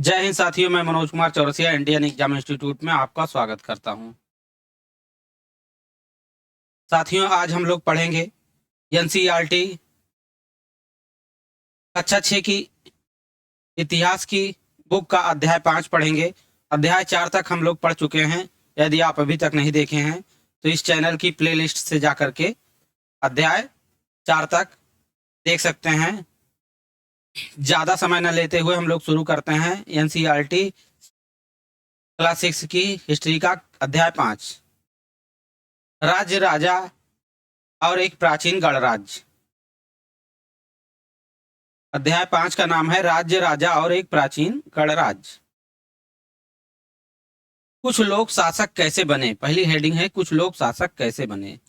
जय हिंद साथियों, मैं Manoj Kumar Chaurasia Indian exam institute में आपका स्वागत करता हूं। साथियों, आज हम लोग पढ़ेंगे एनसीईआरटी कक्षा 6 की इतिहास की बुक का अध्याय 5 पढ़ेंगे। अध्याय 4 तक हम लोग पढ़ चुके हैं। यदि आप अभी तक नहीं देखे हैं तो इस चैनल की प्लेलिस्ट से जाकर के अध्याय 4 तक देख सकते हैं। ज़्यादा समय न लेते हुए हम लोग शुरू करते हैं एनसीईआरटी क्लास 6 की हिस्ट्री का अध्याय 5, राज्य राजा और एक प्राचीन गणराज्य। अध्याय 5 का नाम है राज्य राजा और एक प्राचीन गणराज्य। कुछ लोग शासक कैसे बने। पहली हेडिंग है कुछ लोग शासक कैसे बने।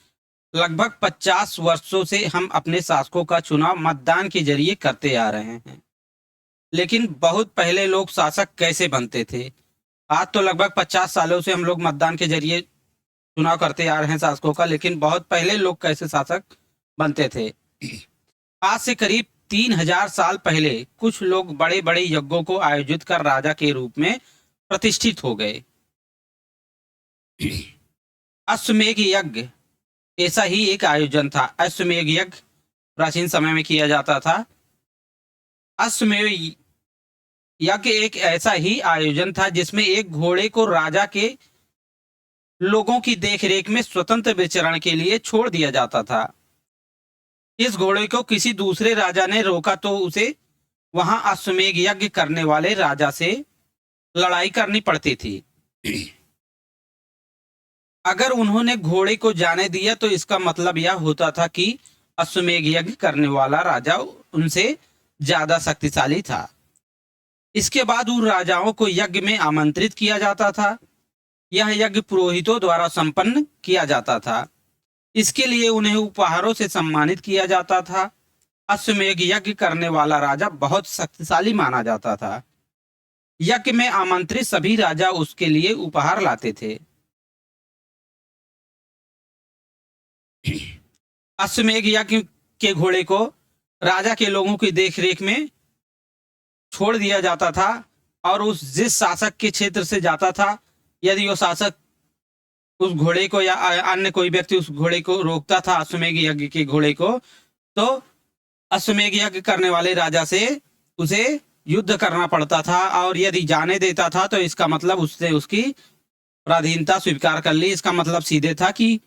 लगभग 50 वर्षों से हम अपने शासकों का चुनाव मतदान के जरिए करते आ रहे हैं, लेकिन बहुत पहले लोग शासक कैसे बनते थे। आज तो लगभग 50 सालों से हम लोग मतदान के जरिए चुनाव करते आ रहे हैं शासकों का, लेकिन बहुत पहले लोग कैसे शासक बनते थे। आज से करीब 3000 साल पहले कुछ लोग बड़े बड़े यज्ञों को आयोजित कर राजा के रूप में प्रतिष्ठित हो गए। अश्वमेध यज्ञ ऐसा ही एक आयोजन था। अश्वमेध यज्ञ प्राचीन समय में किया जाता था। अश्वमेध यज्ञ एक ऐसा ही आयोजन था जिसमें एक घोड़े को राजा के लोगों की देखरेख में स्वतंत्र विचरण के लिए छोड़ दिया जाता था। इस घोड़े को किसी दूसरे राजा ने रोका तो उसे वहां अश्वमेध यज्ञ करने वाले राजा से लड़ाई करनी पड़ती थी। अगर उन्होंने घोड़े को जाने दिया तो इसका मतलब यह होता था कि अश्वमेध यज्ञ करने वाला राजा उनसे ज्यादा शक्तिशाली था। इसके बाद उन राजाओं को यज्ञ में आमंत्रित किया जाता था। यह यज्ञ पुरोहितों द्वारा संपन्न किया जाता था। इसके लिए उन्हें उपहारों से सम्मानित किया जाता था। अश्वमेध यज्ञ करने वाला राजा बहुत शक्तिशाली माना जाता था। यज्ञ में आमंत्रित सभी राजा उसके लिए उपहार लाते थे। अश्वमेध यज्ञ के घोड़े को राजा के लोगों की देखरेख में छोड़ दिया जाता था और जिस शासक के क्षेत्र से जाता था, यदि वो शासक उस घोड़े को या अन्य कोई व्यक्ति उस घोड़े को रोकता था अश्वमेध यज्ञ के घोड़े को, तो अश्वमेध यज्ञ करने वाले राजा से उसे युद्ध करना पड़ता था। और यदि जाने देता था तो इसका मतलब उससे उसकी पराधीनता स्वीकार कर ली। इसका मतलब सीधे था कि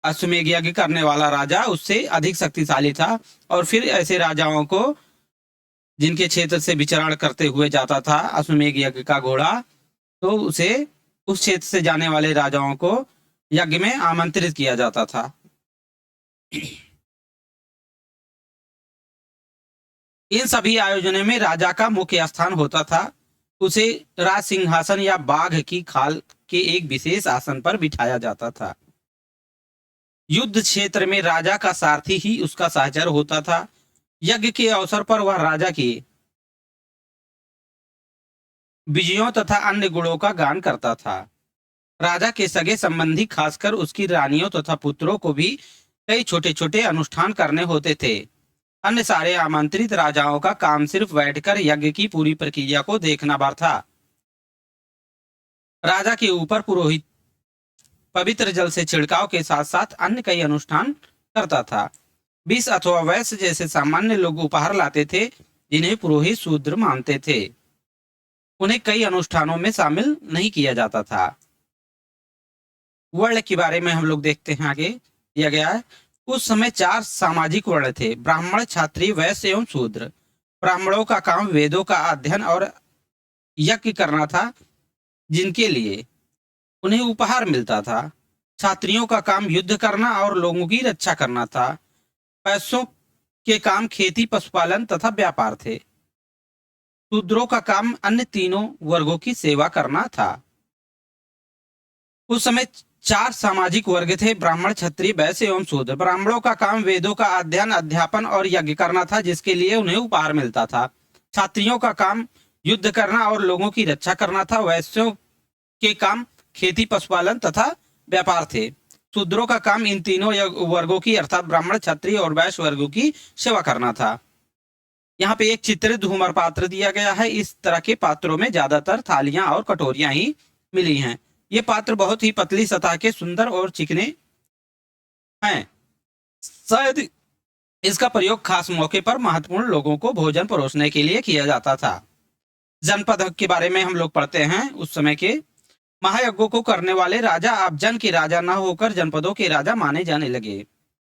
अश्वमेध यज्ञ करने वाला राजा उससे अधिक शक्तिशाली था। और फिर ऐसे राजाओं को जिनके क्षेत्र से विचरण करते हुए जाता था अश्वमेध यज्ञ का घोड़ा, तो उसे उस क्षेत्र से जाने वाले राजाओं को यज्ञ में आमंत्रित किया जाता था। इन सभी आयोजनों में राजा का मुख्य स्थान होता था। उसे राज सिंहासन या बाघ की खाल के एक विशेष आसन पर बिठाया जाता था। युद्ध क्षेत्र में राजा का सारथी ही उसका सहचर होता था। यज्ञ के अवसर पर वह राजा की विजयों तथा अन्य गुणों का गान करता था। राजा के सगे संबंधी, खासकर उसकी रानियों तथा पुत्रों को भी कई छोटे छोटे अनुष्ठान करने होते थे। अन्य सारे आमंत्रित राजाओं का काम सिर्फ बैठकर यज्ञ की पूरी प्रक्रिया को देखना भर था। राजा के ऊपर पुरोहित पवित्र जल से छिड़काव के साथ साथ अन्य कई अनुष्ठान करता था। 20 अथवा वैश्य जैसे सामान्य लोग उपहार लाते थे जिन्हें पुरोहित शूद्र मानते थे। उन्हें कई अनुष्ठानों में शामिल नहीं किया जाता था। वर्ण के बारे में हम लोग देखते हैं, आगे दिया गया है। उस समय 4 सामाजिक वर्ण थे: ब्राह्मण, क्षत्रिय, वैश्य एवं शूद्र। ब्राह्मणों का काम वेदों का अध्ययन और यज्ञ करना था, जिनके लिए उन्हें उपहार मिलता था। क्षत्रियों का काम युद्ध करना और लोगों की रक्षा करना था। वैश्यों के काम खेती, पशुपालन तथा व्यापार थे। शूद्रों का काम अन्य तीनों वर्गों की सेवा करना था। उस समय 4 सामाजिक वर्ग थे: ब्राह्मण, क्षत्रिय, वैश्य एवं शूद्र। ब्राह्मणों का काम वेदों का अध्ययन, अध्यापन और यज्ञ करना था, जिसके लिए उन्हें उपहार मिलता था। क्षत्रियों का काम युद्ध करना और लोगों की रक्षा करना था। वैश्यों के काम खेती, पशुपालन तथा व्यापार थे। शूद्रों का काम इन तीनों वर्गों की अर्थात ब्राह्मण, क्षत्रिय और वैश्य वर्गों की सेवा करना था। यहाँ पे एक चित्रित धूमर पात्र दिया गया है। इस तरह के पात्रों में ज्यादातर थालियां और कटोरियां ही मिली हैं। ये पात्र बहुत ही पतली सतह के, सुंदर और चिकने हैं। शायद इसका प्रयोग खास मौके पर महत्वपूर्ण लोगों को भोजन परोसने के लिए किया जाता था। जनपद हक के बारे में हम लोग पढ़ते हैं। उस समय के महायज्ञों को करने वाले राजा अब जन के राजा न होकर जनपदों के राजा माने जाने लगे।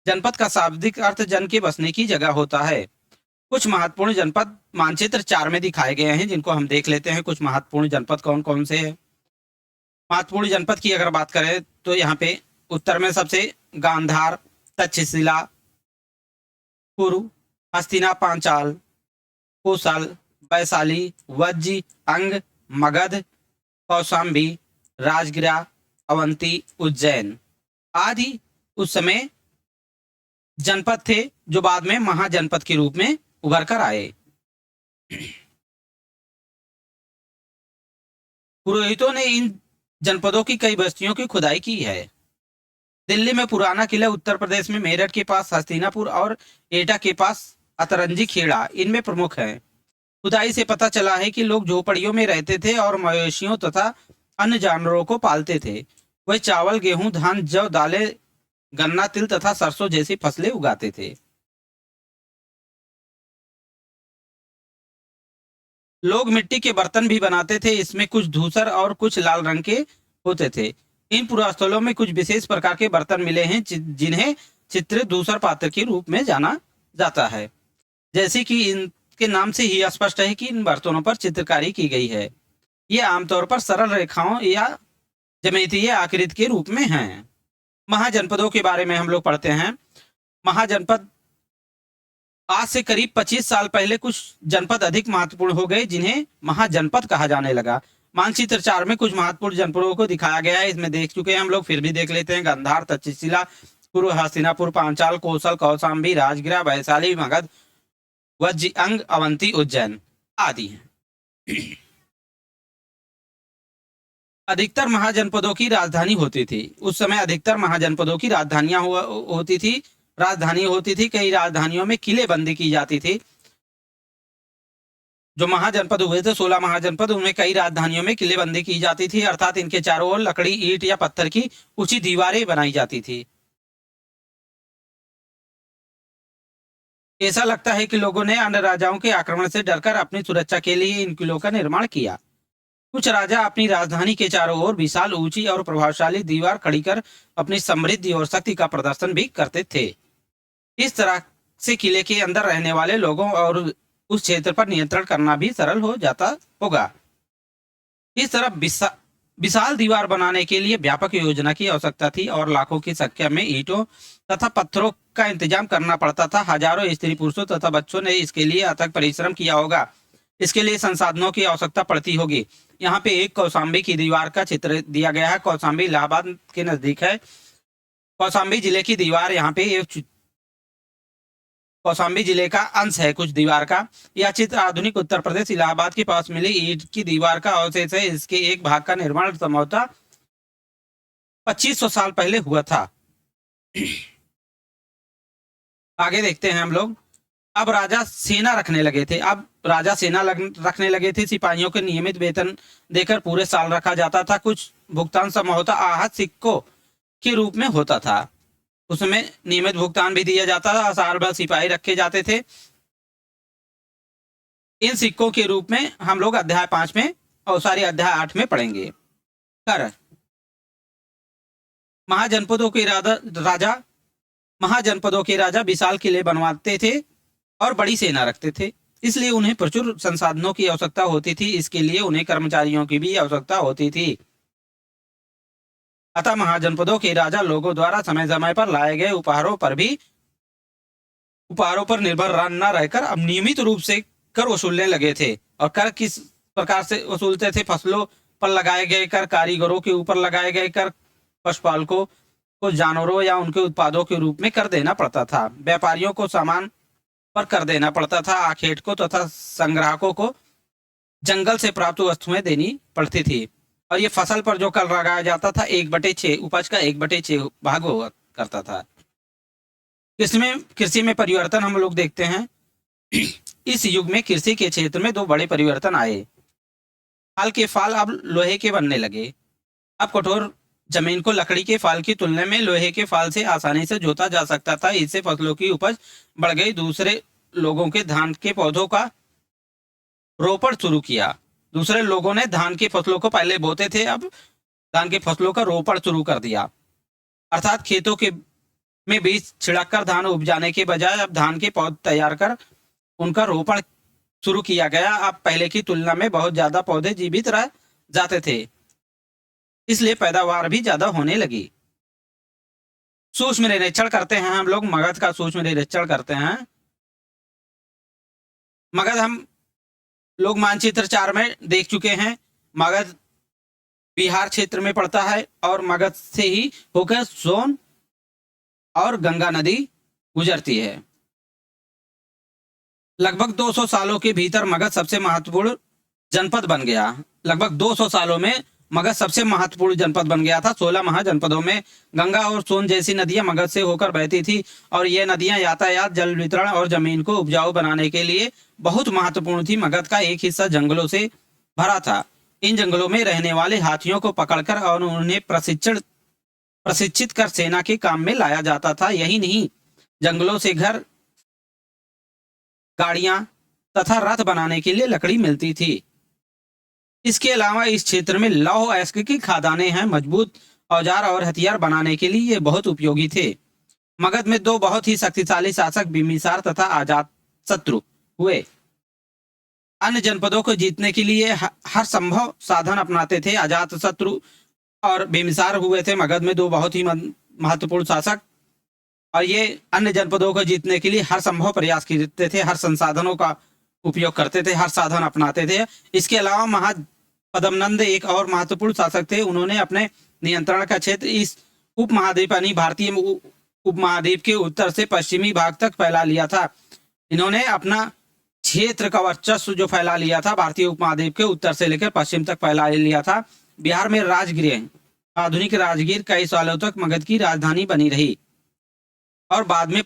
जनपद का शाब्दिक अर्थ जन के बसने की जगह होता है। कुछ महत्वपूर्ण जनपद मानचित्र 4 में दिखाए गए हैं, जिनको हम देख लेते हैं। कुछ महत्वपूर्ण जनपद कौन कौन से हैं। महत्वपूर्ण जनपद की अगर बात करें तो यहाँ पे उत्तर में सबसे गांधार, तक्षशिला, कुरु, हस्तिना, पांचाल, कोसल, वैशाली, वज्जी, अंग, मगध, कौशाम्बी, राजगिरा, अवंती, उज्जैन आदि उस समय जनपद थे, जो बाद में महाजनपद के रूप में उभर कर आए। पुरोहितों ने इन जनपदों की कई बस्तियों की खुदाई की है। दिल्ली में पुराना किला, उत्तर प्रदेश में मेरठ के पास हस्तिनापुर और एटा के पास अतरंजी खेड़ा इनमें प्रमुख हैं। खुदाई से पता चला है कि लोग झोपड़ियों में रहते थे और मवेशियों तथा अन्य जानवरों को पालते थे। वह चावल, गेहूं, धान, जौ, दालें, गन्ना, तिल तथा सरसों जैसी फसलें उगाते थे। लोग मिट्टी के बर्तन भी बनाते थे। इसमें कुछ धूसर और कुछ लाल रंग के होते थे। इन पुरास्थलों में कुछ विशेष प्रकार के बर्तन मिले हैं, जिन्हें चित्रित धूसर पात्र के रूप में जाना जाता है। जैसे कि इनके नाम से ही स्पष्ट है कि इन बर्तनों पर चित्रकारी की गई है। ये आमतौर पर सरल रेखाओं या ज्यामितीय आकृति के रूप में हैं। महाजनपदों के बारे में हम लोग पढ़ते हैं। महाजनपद आज से करीब 25 साल पहले कुछ जनपद अधिक महत्वपूर्ण हो गए, जिन्हें महाजनपद कहा जाने लगा। मानचित्र 4 में कुछ महत्वपूर्ण जनपदों को दिखाया गया है। इसमें देख चुके हैं हम लोग, फिर भी देख लेते हैं। गांधार, तक्षशिला, कुरु, हस्तिनापुर, पांचाल, कौशल, कौशाम्बी, राजगिरा, वैशाली, मगध, वज्जी, अंग, अवंती, उज्जैन आदि हैं। अधिकतर महाजनपदों की राजधानी होती थी। उस समय अधिकतर महाजनपदों की राजधानियां होती थी। राजधानी होती थी। कई राजधानियों में किले बंदी की जाती थी। जो महाजनपद हुए थे 16 महाजनपद, उनमें कई राजधानियों में किलेबंदी की जाती थी, अर्थात इनके चारों ओर लकड़ी, ईंट या पत्थर की ऊंची दीवारें बनाई जाती थी। ऐसा लगता है कि लोगों ने अन्य राजाओं के आक्रमण से डरकर अपनी सुरक्षा के लिए इन किलों का निर्माण किया। कुछ राजा अपनी राजधानी के चारों ओर विशाल, ऊंची और प्रभावशाली दीवार खड़ी कर अपनी समृद्धि और शक्ति का प्रदर्शन भी करते थे। इस तरह से किले के अंदर रहने वाले लोगों और उस क्षेत्र पर नियंत्रण करना भी सरल हो जाता होगा। इस तरह विशाल दीवार बनाने के लिए व्यापक योजना की आवश्यकता थी और लाखों की संख्या में ईंटों तथा पत्थरों का इंतजाम करना पड़ता था। हजारों स्त्री पुरुषों तथा बच्चों ने इसके लिए अथक परिश्रम किया होगा। इसके लिए संसाधनों की आवश्यकता पड़ती होगी। यहाँ पे एक कौशाम्बी की दीवार का चित्र दिया गया है। कौशाम्बी इलाहाबाद के नजदीक है। कौशाम्बी जिले की दीवार यहाँ पे कौशाम्बी जिले का अंश है कुछ दीवार का। यह चित्र आधुनिक उत्तर प्रदेश इलाहाबाद के पास मिली ईंट की दीवार का अवशेष है। इसके एक भाग का निर्माण संभवतः 2500 साल पहले हुआ था। आगे देखते हैं हम लोग। अब राजा सेना रखने लगे थे। रखने लगे थे। सिपाहियों के नियमित वेतन देकर पूरे साल रखा जाता था। कुछ भुगतान संभवतः आहत सिक्कों के रूप में होता था। उसमें नियमित भुगतान भी दिया जाता था। साल भर सिपाही रखे जाते थे। इन सिक्कों के रूप में हम लोग अध्याय 5 में और अध्याय 8 में पढ़ेंगे। कर महाजनपदों के राजा विशाल किले बनवाते थे और बड़ी सेना रखते थे। इसलिए उन्हें प्रचुर संसाधनों की आवश्यकता होती थी। इसके लिए उन्हें कर्मचारियों की भी आवश्यकता होती थी। अतः महाजनपदों के राजा लोगों द्वारा समय समय पर लाए गए उपहारों पर निर्भर न रहकर अब नियमित रूप से कर वसूलने लगे थे। और कर किस प्रकार से वसूलते थे? फसलों पर लगाए गए कर, कारीगरों के ऊपर लगाए गए कर, पशुपालकों को जानवरों या उनके उत्पादों के रूप में कर देना पड़ता था। व्यापारियों को सामान पर कर देना पड़ता था। आखेटकों तथा संग्राहकों को जंगल से प्राप्त वस्तुएं देनी पड़ती थी। और ये फसल पर जो कर लगाया जाता था 1/6 उपज का 1/6 भाग हुआ करता था। कृषि में परिवर्तन हम लोग देखते हैं। इस युग में कृषि के क्षेत्र में दो बड़े परिवर्तन आए। फाल के फाल अब लोहे के बनने लगे। अब कठोर जमीन को लकड़ी के फाल की तुलना में लोहे के फाल से आसानी से जोता जा सकता था। इससे फसलों की उपज बढ़ गई। दूसरे लोगों के धान के पौधों का रोपण शुरू किया। दूसरे लोगों ने धान की फसलों को पहले बोते थे, अब धान की फसलों का रोपण शुरू कर दिया। अर्थात खेतों के में बीज छिड़ककर धान उपजाने के बजाय अब धान के पौधे तैयार कर उनका रोपण शुरू किया गया। अब पहले की तुलना में बहुत ज्यादा पौधे जीवित रह जाते थे, इसलिए पैदावार भी ज्यादा होने लगी। सूक्ष्म निरीक्षण करते हैं हम लोग, मगध का सूक्ष्म निरीक्षण करते हैं। मगध हम लोग मानचित्र 4 में देख चुके हैं। मगध बिहार क्षेत्र में पड़ता है और मगध से ही होकर सोन और गंगा नदी गुजरती है। लगभग 200 सालों के भीतर मगध सबसे महत्वपूर्ण जनपद बन गया। लगभग 200 सालों में मगध सबसे महत्वपूर्ण जनपद बन गया था। 16 महाजनपदों में गंगा और सोन जैसी नदियां मगध से होकर बहती थी और ये नदियां यातायात, जल वितरण और जमीन को उपजाऊ बनाने के लिए बहुत महत्वपूर्ण थी। मगध का एक हिस्सा जंगलों से भरा था। इन जंगलों में रहने वाले हाथियों को पकड़कर और उन्हें प्रशिक्षित कर सेना के काम में लाया जाता था। यही नहीं, जंगलों से घर, गाड़ियां तथा रथ बनाने के लिए लकड़ी मिलती थी। इसके अलावा इस क्षेत्र में लौह अयस्क की खदानें हैं। मजबूत औजार और हथियार बनाने के लिए ये बहुत उपयोगी थे। मगध में दो बहुत ही शक्तिशाली शासक बिंबिसार तथा अजातशत्रु हुए। अन्य जनपदों को जीतने के लिए हर संभव साधन अपनाते थे। अजातशत्रु और बिंबिसार हुए थे मगध में दो बहुत ही महत्वपूर्ण शासक, और ये अन्य जनपदों को जीतने के लिए हर संभव प्रयास करते थे, हर संसाधनों का उपयोग करते थे, हर साधन अपनाते थे। इसके अलावा महापद्मनंद एक और महत्वपूर्ण शासक थे। उन्होंने अपने नियंत्रण का क्षेत्र इस उपमहाद्वीप यानी भारतीय उपमहाद्वीप के उत्तर से पश्चिमी भाग तक फैला लिया था। इन्होंने अपना क्षेत्र का वर्चस्व जो फैला लिया था भारतीय उपमहाद्वीप के उत्तर से लेकर पश्चिम तक फैला लिया था। बिहार में राजगीर, आधुनिक राजगीर कई सालों तक मगध की राजधानी बनी रही और बाद में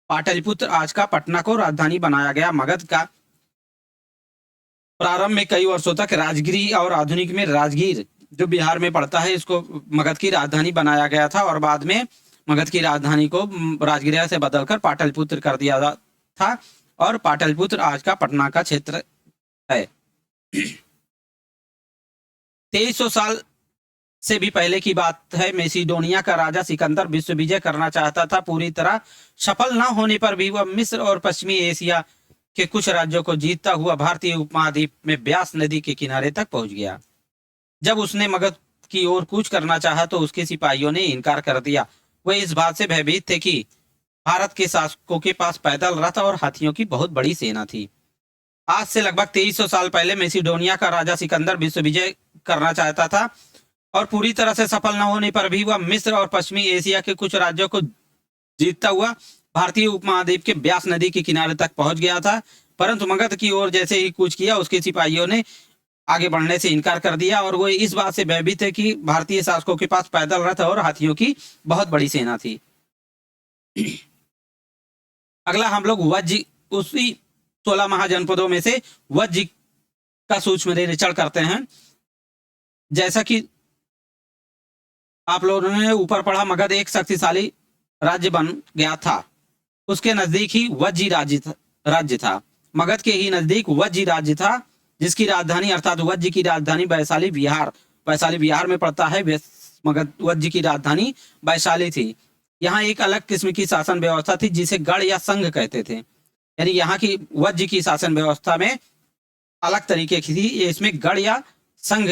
पाटलिपुत्र आज का पटना को राजधानी बनाया गया। मगध का प्रारंभ में कई वर्षों तक राजगिरी और आधुनिक में राजगीर जो बिहार में पड़ता है इसको मगध की राजधानी बनाया गया था और बाद में मगध की राजधानी को राजगिर से बदलकर पाटलिपुत्र कर दिया था और पाटलिपुत्र आज का पटना का क्षेत्र है। 2300 साल से भी पहले की बात है। मैसिडोनिया का राजा सिकंदर विश्व विजय करना चाहता था। पूरी तरह सफल न होने पर भी वह मिस्र और पश्चिमी एशिया के कुछ राज्यों को जीतता हुआ भारतीय उपमहाद्वीप में ब्यास नदी के किनारे तक पहुंच गया। जब उसने मगध की ओर कूच करना चाहा तो उसके सिपाहियों ने इनकार कर दिया। वे इस बात से भयभीत थे कि भारत के शासकों के पास पैदल रथ और हाथियों की बहुत बड़ी सेना थी। आज से लगभग 2300 साल पहले मैसिडोनिया का राजा सिकंदर विश्व विजय करना चाहता था और पूरी तरह से सफल न होने पर भी वह मिस्र और पश्चिमी एशिया के कुछ राज्यों को जीतता हुआ भारतीय उपमहाद्वीप के ब्यास नदी के किनारे तक पहुंच गया था। परंतु मगध की ओर जैसे ही कूच किया उसके सिपाहियों ने आगे बढ़ने से इनकार कर दिया और वो इस बात से भयभीत थे कि भारतीय शासकों के पास पैदल रथ और हाथियों की बहुत बड़ी सेना थी। अगला हम लोग वज्र, उसी 16 महाजनपदों में से वज्र का सूक्ष्म निरीक्षण करते हैं। जैसा कि आप लोगों ने ऊपर पढ़ा, मगध एक शक्तिशाली राज्य बन गया था। उसके नजदीक ही वज्र राज्य था। मगध के ही नजदीक वज्र राज्य था जिसकी राजधानी अर्थात वज्र की राजधानी वैशाली बिहार में पड़ता है। मगध वज्र की राजधानी वैशाली थी। यहाँ एक अलग किस्म की शासन व्यवस्था थी जिसे गढ़ या संघ कहते थे। यानी यहाँ की वज्र की शासन व्यवस्था में अलग तरीके की थी। इसमें गढ़ या संघ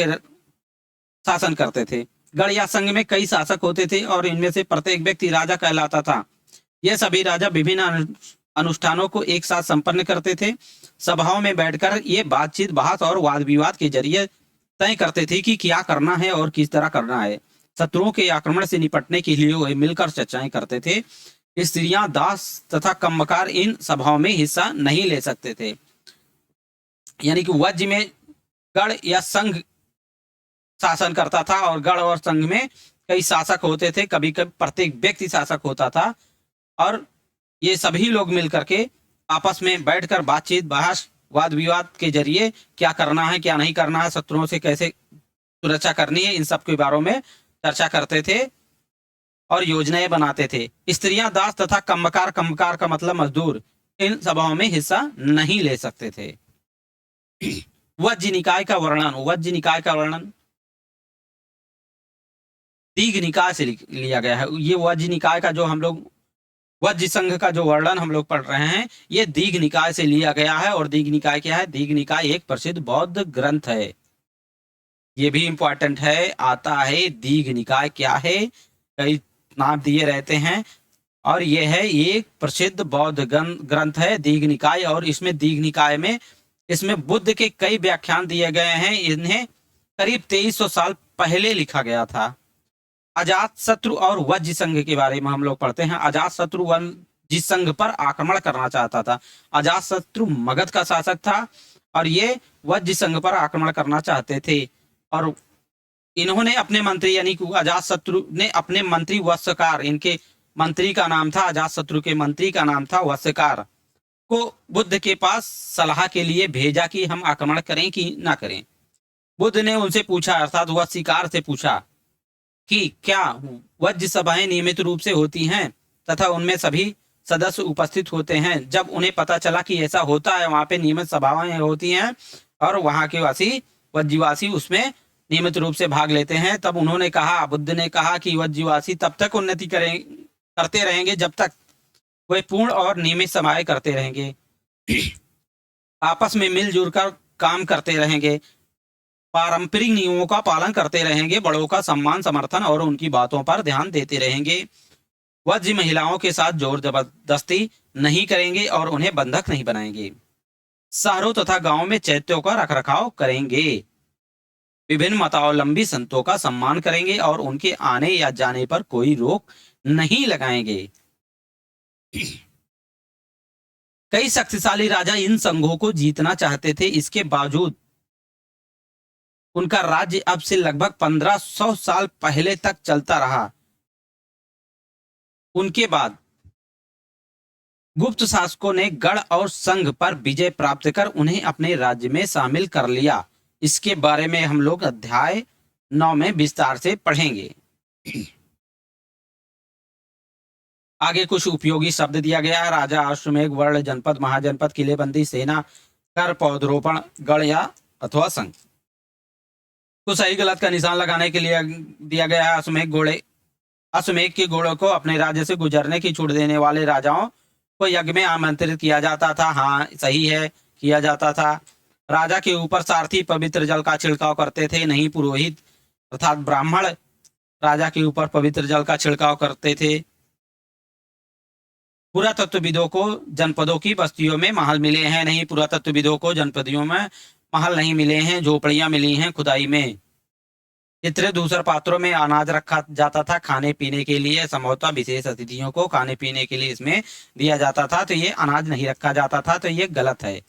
शासन करते थे। गढ़ या संघ में कई शासक होते थे और इनमें से प्रत्येक व्यक्ति राजा कहलाता था। यह सभी राजा विभिन्न अनुष्ठानों को एक साथ संपन्न करते थे। सभाओं में बैठकर ये बातचीत, बहस और वाद विवाद के जरिए तय करते थे कि क्या करना है और किस तरह करना है। शत्रुओं के आक्रमण से निपटने के लिए वे मिलकर चर्चाएं करते थे। स्त्रियां, दास तथा कम्मकार इन सभाओं में हिस्सा नहीं ले सकते थे। यानी कि वज्र में गढ़ या संघ शासन करता था और गढ़ और संघ में कई शासक होते थे। कभी कभी प्रत्येक व्यक्ति शासक होता था और ये सभी लोग मिलकर के आपस में बैठकर बातचीत, बहस, वाद विवाद के जरिए क्या करना है, क्या नहीं करना है, शत्रुओं से कैसे सुरक्षा करनी है, इन सब के बारे में चर्चा करते थे और योजनाएं बनाते थे। स्त्रियां, दास तथा कम्मकार, कम्मकार का मतलब मजदूर, इन सभाओं में हिस्सा नहीं ले सकते थे। वज्र निकाय का वर्णन, वज्र निकाय का वर्णन दीघ निकाय से लिया गया है। ये वज्र निकाय का जो हम लोग वज्र संघ का जो वर्णन हम लोग पढ़ रहे हैं, ये दीघ निकाय से लिया गया है। और दीघ निकाय क्या है? दीघ निकाय एक प्रसिद्ध बौद्ध ग्रंथ है। ये भी इंपॉर्टेंट है, आता है दीघ निकाय क्या है, कई नाम दिए रहते हैं। और ये है एक प्रसिद्ध बौद्ध ग्रंथ है दीघ निकाय। और इसमें दीघ निकाय में इसमें बुद्ध के कई व्याख्यान दिए गए हैं। इन्हें करीब 2300 साल पहले लिखा गया था। अजात शत्रु और वज्र संघ के बारे में हम लोग पढ़ते हैं। अजात शत्रु वज्र संघ पर आक्रमण करना चाहता था। अजात शत्रु मगध का शासक था और ये वज्र संघ पर आक्रमण करना चाहते थे। और इन्होंने अपने मंत्री, यानी कि अजात शत्रु ने अपने मंत्री वत्सकार, इनके मंत्री का नाम था, अजात शत्रु के मंत्री का नाम था वत्सकार, को बुद्ध के पास सलाह के लिए भेजा कि हम आक्रमण करें कि ना करें। बुद्ध ने उनसे पूछा, अर्थात वत्सकार से पूछा कि क्या वज्र सभाएं नियमित रूप से होती हैं तथा उनमें सभी सदस्य उपस्थित होते हैं। जब उन्हें पता चला कि ऐसा होता है, वहां पे नियमित सभाएं होती हैं और वहां के वासी वज्रवासी उसमें नियमित रूप से भाग लेते हैं, तब उन्होंने कहा, बुद्ध ने कहा कि वज्रवासी तब तक उन्नति करते रहेंगे जब तक वे पूर्ण और नियमित सभाएं करते रहेंगे, आपस में मिलजुल कर काम करते रहेंगे, पारंपरिक नियमों का पालन करते रहेंगे, बड़ों का सम्मान, समर्थन और उनकी बातों पर ध्यान देते रहेंगे, वज्र महिलाओं के साथ जोर जबरदस्ती नहीं करेंगे और उन्हें बंधक नहीं बनाएंगे, शहरों तथा गांवों में चैत्यों का रखरखाव करेंगे, विभिन्न मतावलंबी संतों का सम्मान करेंगे और उनके आने या जाने पर कोई रोक नहीं लगाएंगे। कई शक्तिशाली राजा इन संघों को जीतना चाहते थे। इसके बावजूद उनका राज्य अब से लगभग 1500 साल पहले तक चलता रहा। उनके बाद गुप्त शासकों ने गढ़ और संघ पर विजय प्राप्त कर उन्हें अपने राज्य में शामिल कर लिया। इसके बारे में हम लोग अध्याय 9 में विस्तार से पढ़ेंगे। आगे कुछ उपयोगी शब्द दिया गया है। राजा, अश्वमेध, वर्ण, जनपद, महाजनपद, किलेबंदी, सेना, कर, पौधरोपण, गढ़ या अथवा संघ। तो सही गलत का निशान लगाने के लिए दिया गया है अश्वमेध घोड़े। अश्वमेध के घोड़ों को अपने राज्य से गुजरने की छूट देने वाले राजाओं को यज्ञ में आमंत्रित किया जाता था। हाँ, सही है, किया जाता था। राजा के ऊपर सारथी पवित्र जल का छिड़काव करते थे, नहीं पुरोहित अर्थात ब्राह्मण राजा के ऊपर पवित्र जल का छिड़काव करते थे। पुरातत्वविदों को जनपदों की बस्तियों में महल मिले हैं, नहीं पुरातत्वविदों को जनपदियों में महल नहीं मिले हैं, झोपड़ियां मिली हैं खुदाई में। चित्रे दूसरे पात्रों में अनाज रखा जाता था खाने पीने के लिए, संभवतः विशेष अतिथियों को खाने पीने के लिए इसमें दिया जाता था, तो ये अनाज नहीं रखा जाता था, तो ये गलत है।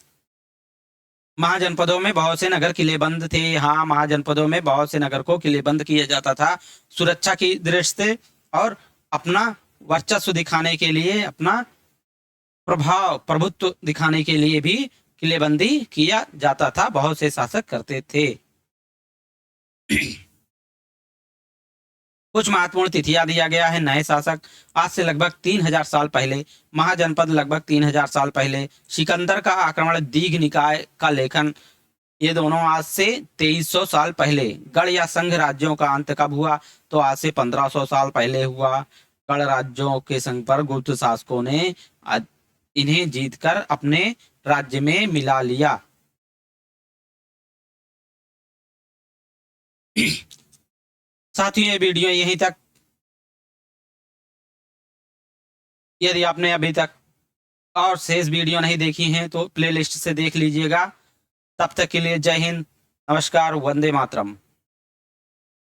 महाजनपदों में बहुत से नगर किलेबंद थे। हाँ, महाजनपदों में बहुत से नगर को किलेबंद किया जाता था, सुरक्षा की दृष्टि से और अपना वर्चस्व दिखाने के लिए, अपना प्रभुत्व दिखाने के लिए भी किलेबंदी किया जाता था। बहुत से शासक करते थे। कुछ महत्वपूर्ण तिथियां दिया गया है। नए शासक आज से लगभग 3000 साल पहले, महाजनपद लगभग 3000 साल पहले, सिकंदर का आक्रमण, दीघ निकाय का लेखन, ये दोनों आज से 2300 साल पहले। गढ़ या संघ राज्यों का अंत कब हुआ? तो आज से 1500 साल पहले हुआ। गढ़ राज्यों के संघ पर गुप्त शासकों ने इन्हें जीतकर अपने राज्य में मिला लिया। साथियों, ये वीडियो यहीं तक। यदि आपने अभी तक और शेष वीडियो नहीं देखी हैं तो प्लेलिस्ट से देख लीजिएगा। तब तक के लिए जय हिंद, नमस्कार, वंदे मातरम।